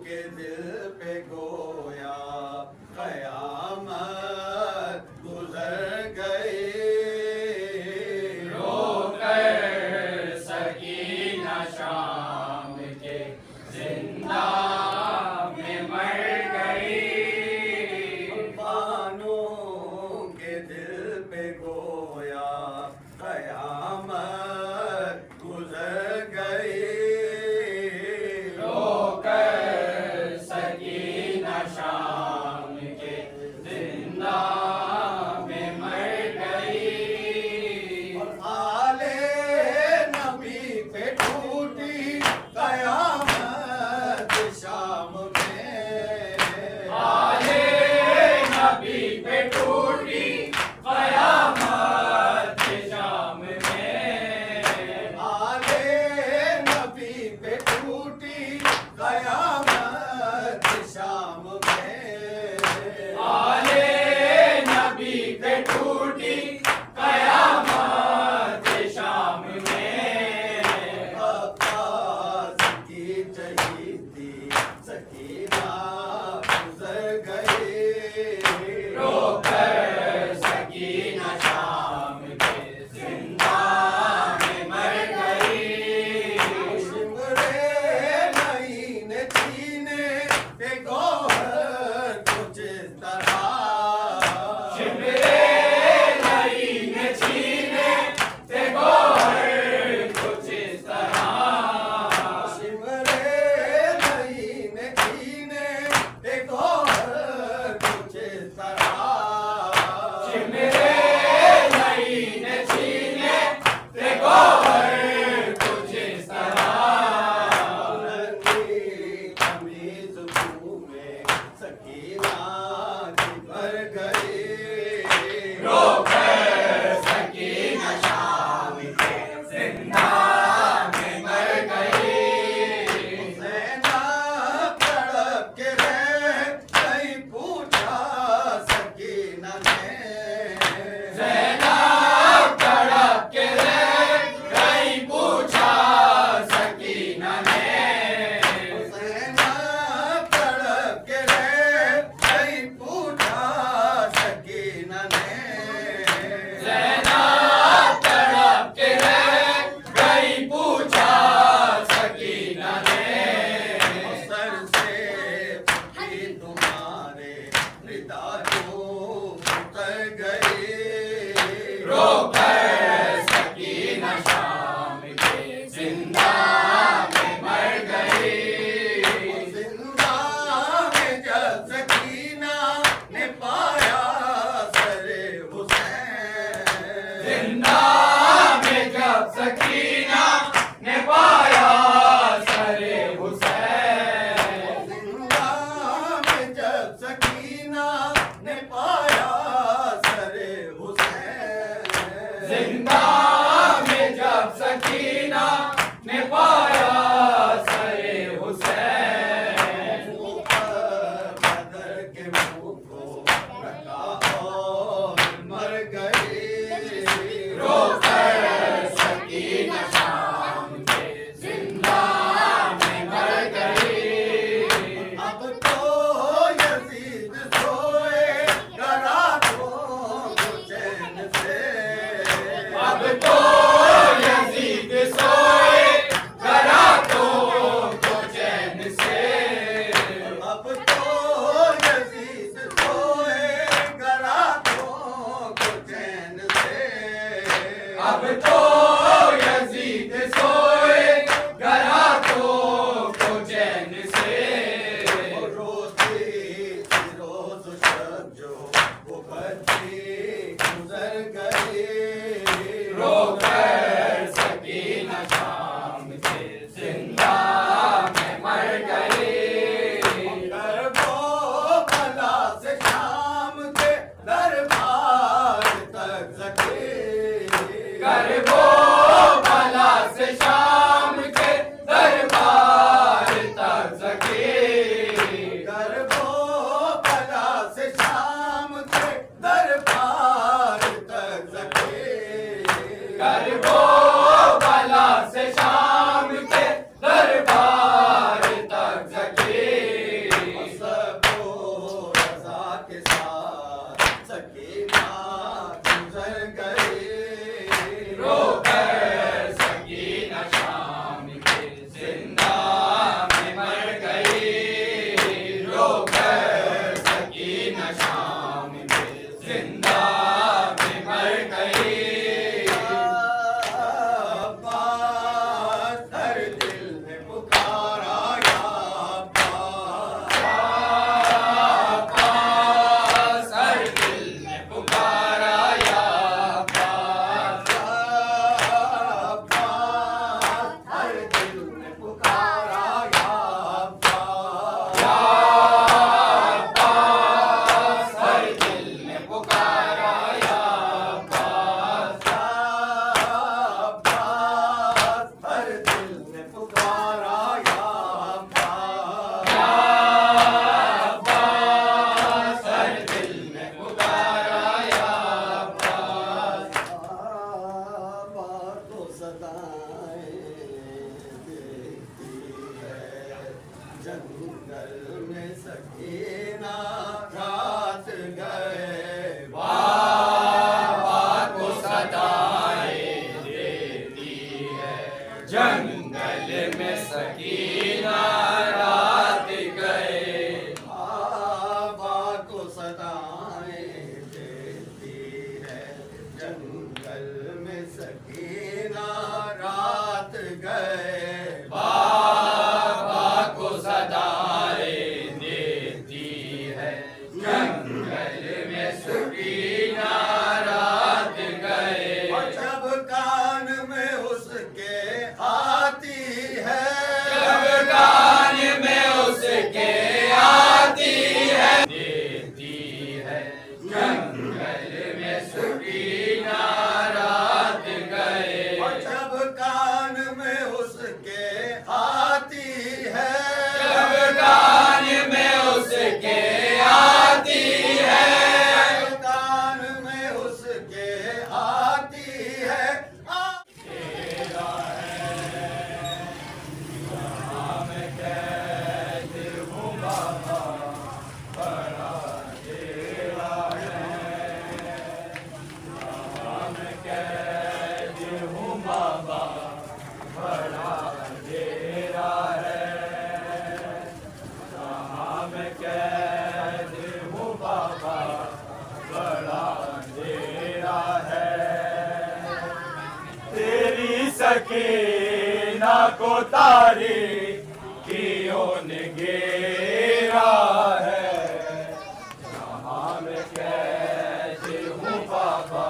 के दिल पे गोया क़यामत गुज़र गई। रोकर सकीना शाम के जिंदा में मर गई। बानों के दिल पे गोया क़यामत गुज़र गई। शाम के जिंदा में मर गई। और आले नबी पे टूटी क़यामत शाम में। आले नबी पे टूटी क़यामत शाम में। आले नबी पे टूटी क़यामत शाम में। आले नबी पे टूटी क़यामत शाम में। अब्बास की शहीदी सकीना गुज़र गई। रोकर सकीना शाम के जिंदा में मर गई। शिमरे महीने जंगल में सकीना रात गए, बाबा को सदाएं देती है, जंगल में सकीना रात गए। बाबा को सदाएं देती है, जंगल में सकीना रात गए। बाबा को सदाएं देती है, जंगल में सकीना रात गए। और जब कान में उसके आती है, जब कान में उसके आती है, देती है, जंगल में सकीना रात गए। और जब कान में उसके आती है, जब कान में उसके आती है, जब कान में उसके आती है, तेरी सकीना को तारीकियों ने घेरा है। जहाँ मैं कैद हूँ बाबा,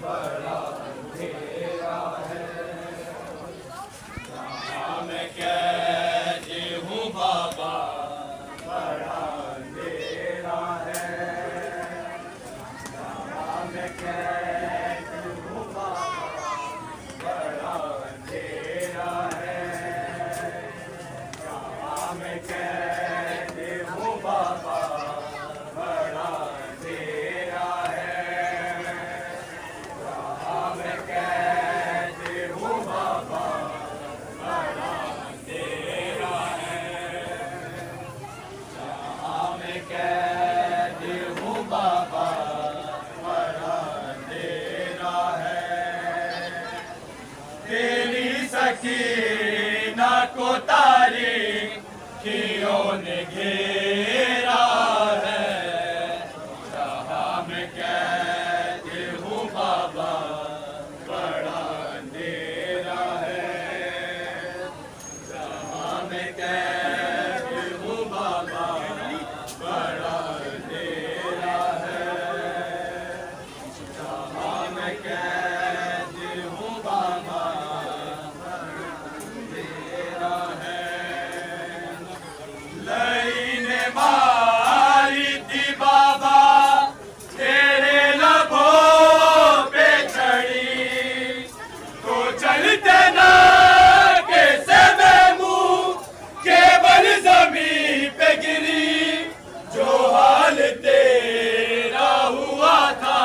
बड़ा अंधेरा है। जहाँ मैं कैद हूँ बाबा, बड़ा अंधेरा है। जहाँ मैं कैद हूँ बाबा, बड़ा अंधेरा है। जहाँ मैं कैद हूँ बाबा, बड़ा अंधेरा है। जहाँ मैं कैद हूँ बाबा, बड़ा अंधेरा है। जहाँ मैं कैद हूँ बाबा, बड़ा अंधेरा है। तेरी सकीना को तारीकियों ने घेरा है। जहाँ मैं कैद हूँ बाबा, बड़ा अंधेरा है। जहाँ मैं कैद हूँ बाबा, बड़ा अंधेरा है। जहाँ मैं कैद हूँ बाबा, लईने मारी थी बाबा, तेरे लबों पे चढ़ी, तो चलते ना कैसे मैं मुँह केवल जमीन पे गिरी। जो हाल तेरा हुआ था,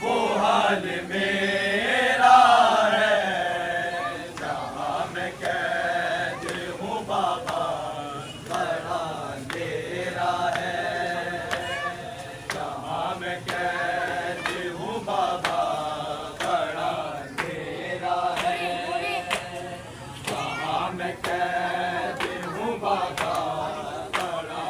वो हाल मेरा है। जहाँ मैं कैद हूँ बाबा, बड़ा अंधेरा है। जहाँ मैं कैद हूँ बाबा, बड़ा अंधेरा है। जहाँ मैं कैद हूँ बाबा, बड़ा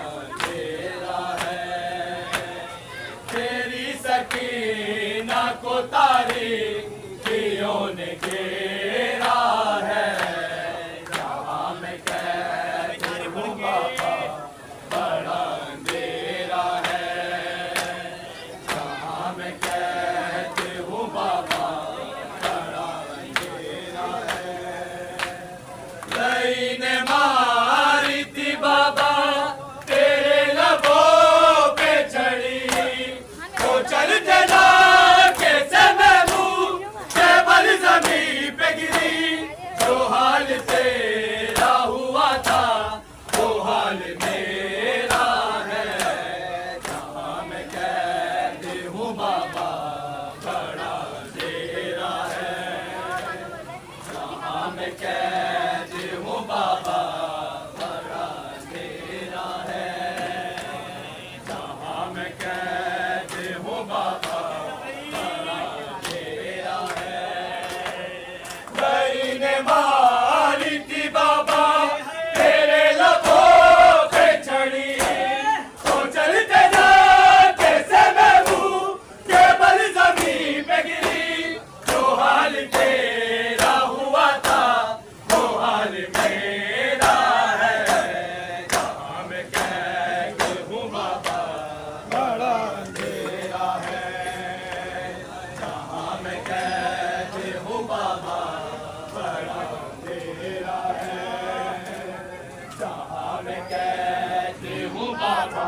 जहाँ मैं कहती हूँ बाबा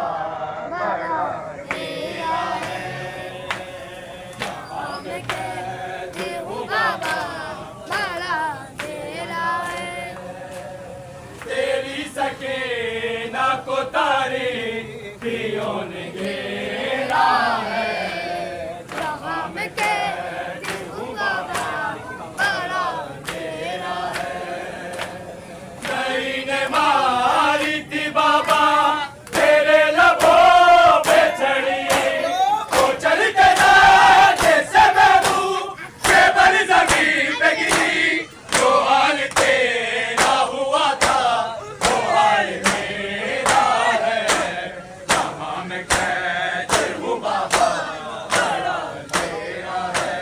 बड़ा तेरा है, जहाँ मैं कहती हूँ बाबा बड़ा तेरा है। तेरी सकीना को तारी पियों ने घेरा है, जहाँ मैं कहती हूँ बाबा बड़ा तेरा है। नई ने मारी थी बाबा तेरे लबों पे चढ़ी, तो चल के ना जैसे महबूब केवल जमीन पे गिरी, जो हाल तेरा हुआ था वो हाल मेरा है, जहाँ मैं कहती हूँ बाबा बड़ा तेरा है,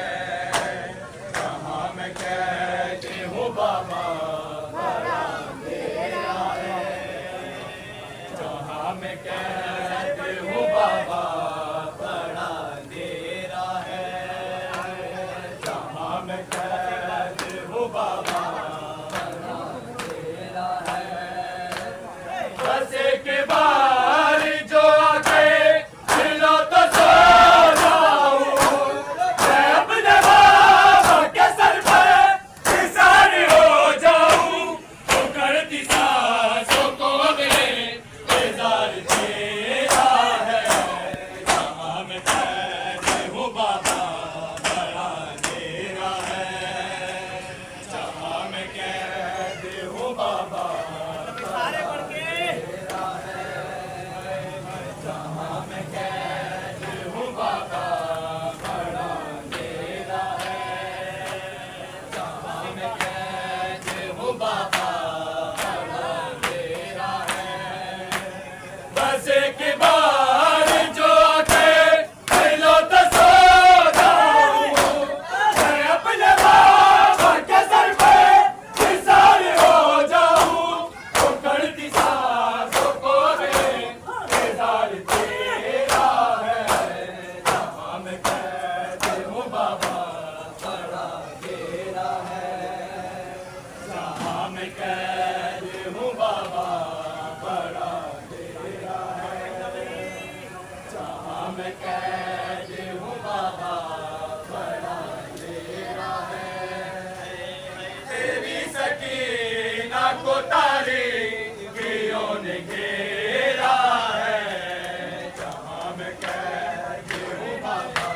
जहाँ मैं कहती हूँ बाबा बड़ा तेरा है, जहाँ मैं कहती हूँ बाबा बड़ा तेरा है, जहाँ मैं कहती हूँ बाबा बड़ा तेरा है। बस एक बार जो आके मिलो तो सो जाऊं, मैं अपने बाबा के सर पर निशान हो जाऊं, तो करती सांसों को अगले इंतजार तेरा है, जहाँ मैं कहती हूँ बाबा बड़ा तेरा है, जहाँ मैं कहती हूँ बाबा जहाँ मैं कहती हूँ बाबा बड़ा तेरा है, जहाँ मैं कहती हूँ बाबा बड़ा तेरा है। बस एक बार जो आके मिलो तो सो जाऊं, मैं अपने बाबा के सर पे निशान हो जाऊं, तो करती सांसों को इंतजार तेरा है, जहाँ मैं कहती हूँ बाबा बड़ा तेरा है, जहाँ मैं कहती हूँ बाबा बड़ा तेरा है, जहाँ मैं कहती हूँ बाबा बड़ा तेरा है। तेरी सकीना को तारी पियों ने घेरा है, जहाँ मैं कहती हूँ बाबा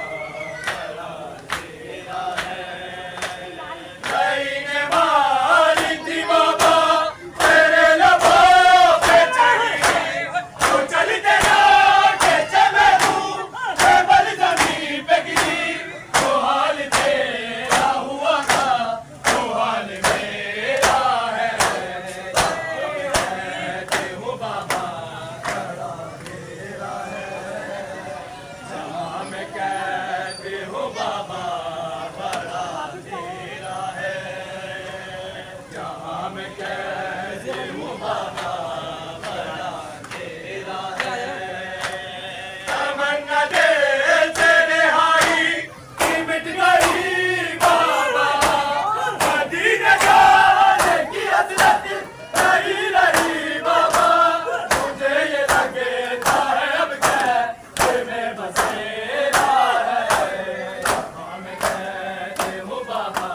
बड़ा तेरा है। नई ने मारी थी बाबा तेरे लबों पे चढ़ी, तो चल के ना जैसे महबूब केवल जमीन पे गिरी, तो हाल तेरा हुआ था वो हाल मेरा है, कहती हूँ बाबा बड़ा तेरा है, जहाँ मैं कहती हूँ बाबा बड़ा तेरा है, जहाँ मैं कहती हूँ बाबा बड़ा तेरा है। तमन्ना दिल से रिहाई की मिट गई बाबा, मदीने जाने की हसरत नहीं रही बाबा, मुझे ये लगता है अब कैसे में बसेरा है, जहाँ मैं कहती हूँ बाबा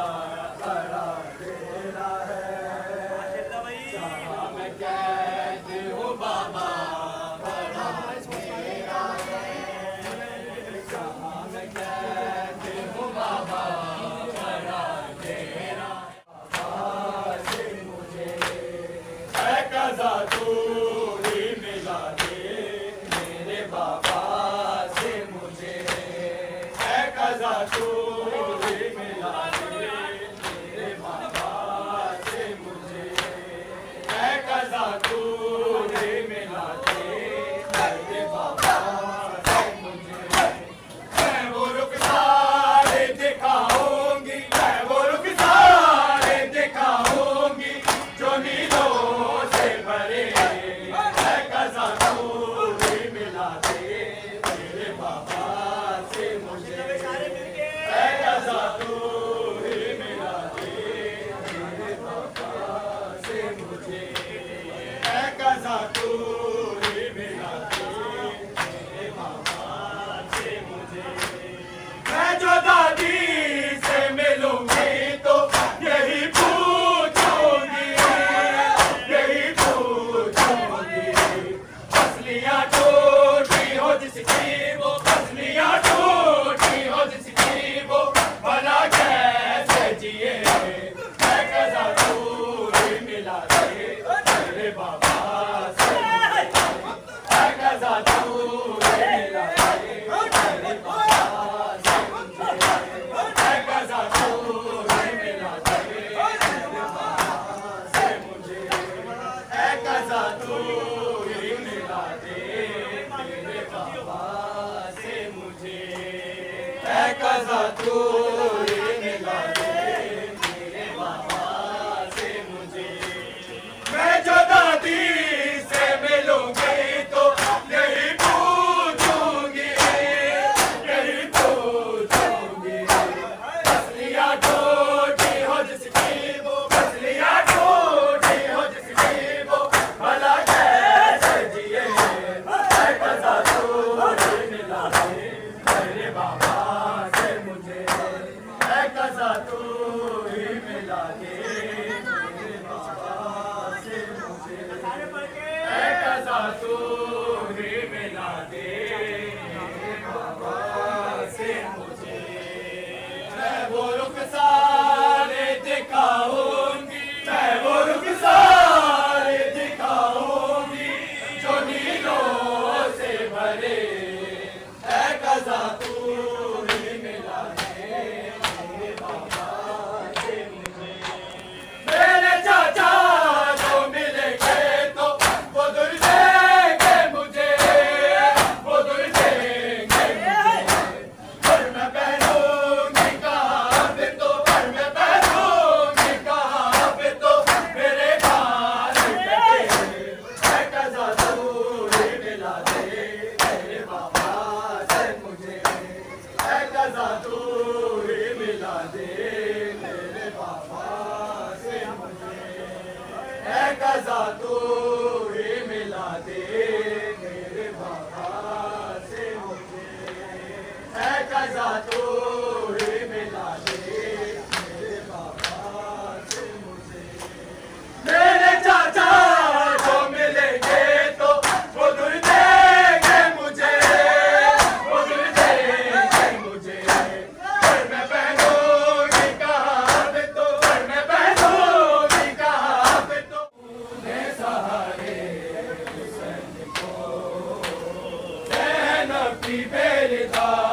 बड़ा तेरा है, जहाँ मैं कहती हूँ बाबा बड़ा तेरा है, जहाँ मैं कहती हूँ बाबा बड़ा तेरा है। मुझे है कज़ा तू ही मिला दे, मेरे बाबा से मुझे है कज़ा तू ही मिला दे, मेरे बाबा से मुझे है कज़ा तू ही मिला दे, मेरे बाबा से मुझे मैं वो रुखसारे दिखाऊंगी, मैं वो रुखसारे दिखाऊंगी जो नीलों से भरे तू ही मिला दे मेरे बाबा से मुझे। मैं जो दादी से मिलूंगी तो यही पूछूंगी, यही पूछूंगी, फसलियाँ टूटी हो जिसकी वो, फसलियाँ टूटी हो जिसकी वो, भला कैसे जिए। मैं कज़ा तू ही मिला दे मेरे बाबा से मुझे। मैं कज़ा तू ही मिला दे मेरे बाबा से मुझे। मैं कज़ा तू ही मिला दे मेरे बाबा से मुझे। मैं कज़ा तू ही मिला दे मेरे बाबा से मुझे। मैं कज़ा तू ही मिला दे मेरे बाबा से मुझे। मैं जो दादी से मिलूंगी तो यही पूछूंगी, यही पूछूंगी, फसलियाँ टूटी हो जिसकी वो, फसलियाँ टूटी हो जिसकी वो, भला कैसे जिए। मैं कज़ा तू ही मिला दे मेरे बाबा से मुझे। मैं कज़ा तू ही मिला दे मेरे बाबा से मुझे। मैं कज़ा तू ही मिला दे मेरे बाबा से मुझे। मैं वो रुखसारे दिखाऊंगी, मैं वो रुखसारे दिखाऊंगी जो नीलों से भरे। मैं कज़ा तू ही मिला दे मेरे बाबा से मुझे। मेरे चाचा जो मिलेंगे तो वो दूर देंगे मुझे, वो दूर देंगे मुझे। पर मैं पहनूंगी कहाँ पे तो, पर मैं पहनूंगी कहाँ पे तो मेरे बाल कटे। मैं कज़ा तू ही मिला दे मेरे बाबा से मुझे। मैं कज़ा तू ही मिला दे मेरे बाबा से मुझे। मैं कज़ा तू ही मिला दे मेरे बाबा से मुझे। मैं कज़ा तू ही मिला दे मेरे बाबा से मुझे। मेरे चाचा जो मिलेंगे तो वो दूर देंगे मुझे, वो दूर देंगे मुझे। पर मैं पहनूंगी कहाँ पे तो, पर मैं पहनूंगी कहाँ पे तो। मैं सहारे हुस्न को जैनब की बेलदार